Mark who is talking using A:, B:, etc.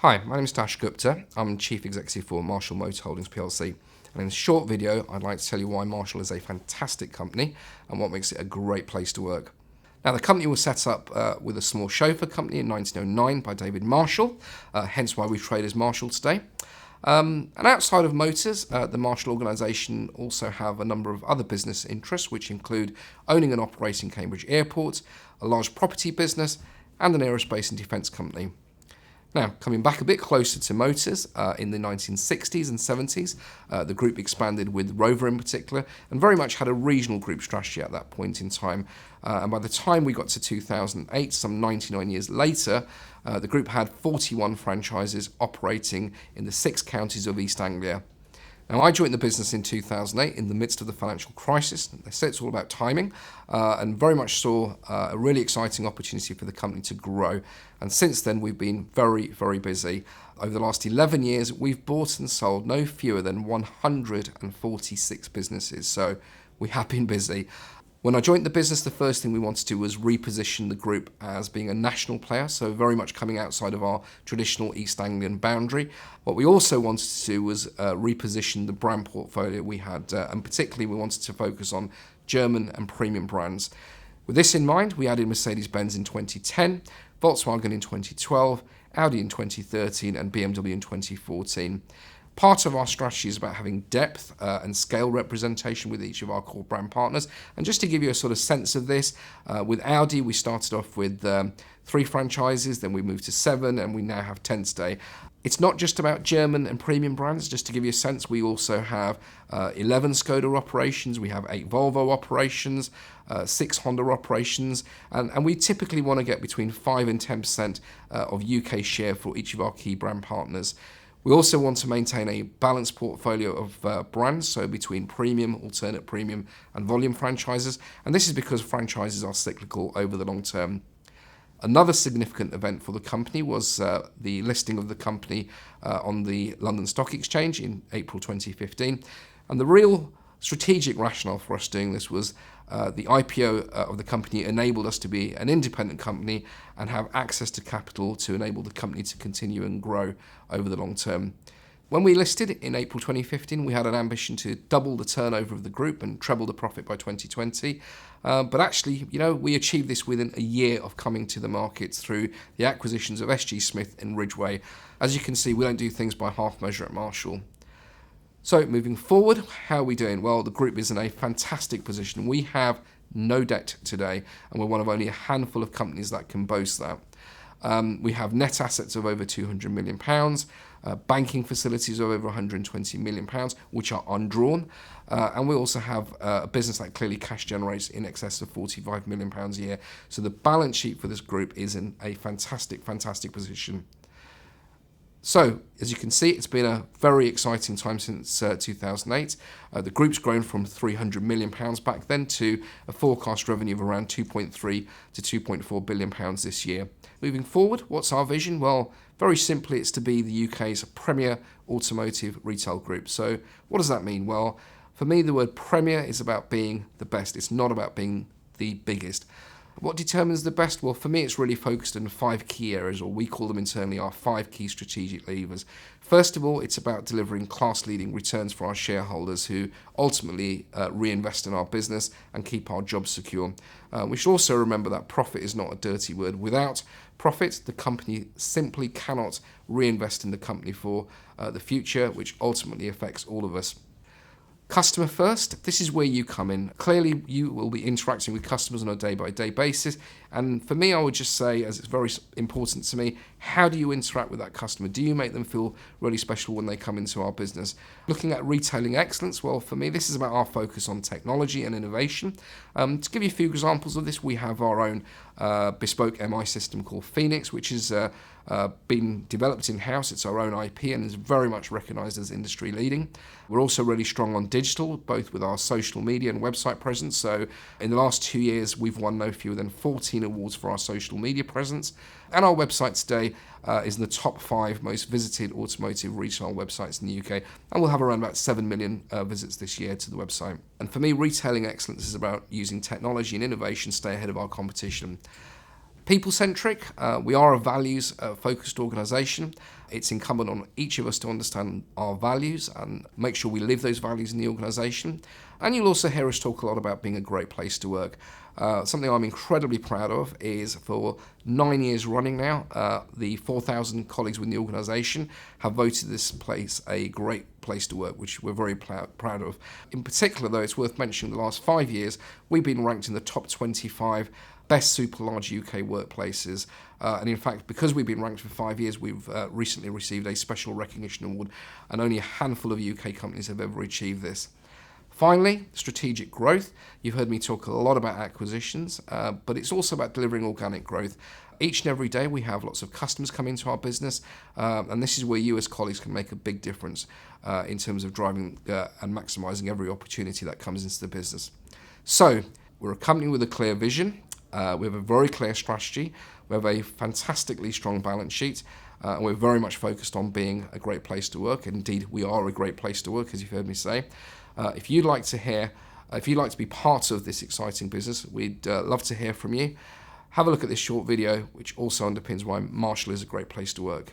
A: Hi, my name is Dash Gupta. I'm Chief Executive for Marshall Motor Holdings plc. And in this short video, I'd like to tell you why Marshall is a fantastic company and what makes it a great place to work. Now, the company was set up with a small chauffeur company in 1909 by David Marshall, hence why we trade as Marshall today. And outside of motors, the Marshall organisation also have a number of other business interests, which include owning and operating Cambridge Airport, a large property business, and an aerospace and defence company. Now, coming back a bit closer to motors, in the 1960s and 70s, the group expanded with Rover in particular, and very much had a regional group strategy at that point in time. And by the time we got to 2008, some 99 years later, the group had 41 franchises operating in the 6 counties of East Anglia. Now, I joined the business in 2008 in the midst of the financial crisis. They say it's all about timing, and very much saw a really exciting opportunity for the company to grow. And since then, we've been very, very busy. Over the last 11 years, we've bought and sold no fewer than 146 businesses. So we have been busy. When I joined the business, the first thing we wanted to do was reposition the group as being a national player, so very much coming outside of our traditional East Anglian boundary. What we also wanted to do was reposition the brand portfolio we had, and particularly we wanted to focus on German and premium brands. With this in mind, we added Mercedes-Benz in 2010, Volkswagen in 2012, Audi in 2013, and BMW in 2014. Part of our strategy is about having depth and scale representation with each of our core brand partners. And just to give you a sort of sense of this, with Audi, we started off with 3 franchises, then we moved to 7, and we now have 10 today. It's not just about German and premium brands. Just to give you a sense, we also have 11 Skoda operations, we have 8 Volvo operations, 6 Honda operations, and we typically want to get between 5 and 10% of UK share for each of our key brand partners. We also want to maintain a balanced portfolio of brands, so between premium, alternate premium, and volume franchises, and this is because franchises are cyclical over the long term. Another significant event for the company was the listing of the company on the London Stock Exchange in April 2015, and the real strategic rationale for us doing this was the IPO of the company enabled us to be an independent company and have access to capital to enable the company to continue and grow over the long term. When we listed in April 2015, we had an ambition to double the turnover of the group and treble the profit by 2020. But actually, we achieved this within a year of coming to the market through the acquisitions of SG Smith and Ridgeway. As you can see, we don't do things by half measure at Marshall. So moving forward, how are we doing? Well, the group is in a fantastic position. We have no debt today, and we're one of only a handful of companies that can boast that. We have net assets of over £200 million, banking facilities of over £120 million, which are undrawn, and we also have a business that clearly cash generates in excess of £45 million a year. So the balance sheet for this group is in a fantastic, fantastic position. So, as you can see, it's been a very exciting time since 2008. The group's grown from £300 million back then to a forecast revenue of around £2.3 to £2.4 billion this year. Moving forward, what's our vision? Well, very simply, it's to be the UK's premier automotive retail group. So, what does that mean? Well, for me, the word premier is about being the best. It's not about being the biggest. What determines the best? Well, for me, it's really focused on 5 key areas, or we call them internally our 5 key strategic levers. First of all, it's about delivering class-leading returns for our shareholders who ultimately reinvest in our business and keep our jobs secure. We should also remember that profit is not a dirty word. Without profit, the company simply cannot reinvest in the company for the future, which ultimately affects all of us. Customer first, this is where you come in. Clearly, you will be interacting with customers on a day-by-day basis. And for me, I would just say, as it's very important to me, how do you interact with that customer? Do you make them feel really special when they come into our business? Looking at retailing excellence, well, for me, this is about our focus on technology and innovation. To give you a few examples of this, we have our own bespoke MI system called Phoenix, which is been developed in-house. It's our own IP and is very much recognised as industry leading. We're also really strong on digital, both with our social media and website presence. So in the last 2 years, we've won no fewer than 14 awards for our social media presence. And our website today is in the top 5 most visited automotive retail websites in the UK. And we'll have around about 7 million visits this year to the website. And for me, retailing excellence is about using technology and innovation to stay ahead of our competition. People-centric, we are a values-focused organisation. It's incumbent on each of us to understand our values and make sure we live those values in the organisation. And you'll also hear us talk a lot about being a great place to work. Something I'm incredibly proud of is for 9 years running now, the 4,000 colleagues within the organisation have voted this place a great place to work, which we're very proud of. In particular, though, it's worth mentioning the last 5 years, we've been ranked in the top 25 best super large UK workplaces. And in fact, because we've been ranked for 5 years, we've recently received a special recognition award, and only a handful of UK companies have ever achieved this. Finally, strategic growth. You've heard me talk a lot about acquisitions, but it's also about delivering organic growth. Each and every day we have lots of customers come into our business, and this is where you as colleagues can make a big difference in terms of driving and maximising every opportunity that comes into the business. So, we're a company with a clear vision. We have a very clear strategy. We have a fantastically strong balance sheet. And we're very much focused on being a great place to work. Indeed, we are a great place to work, as you've heard me say. If you'd like to be part of this exciting business, we'd love to hear from you. Have a look at this short video, which also underpins why Marshall is a great place to work.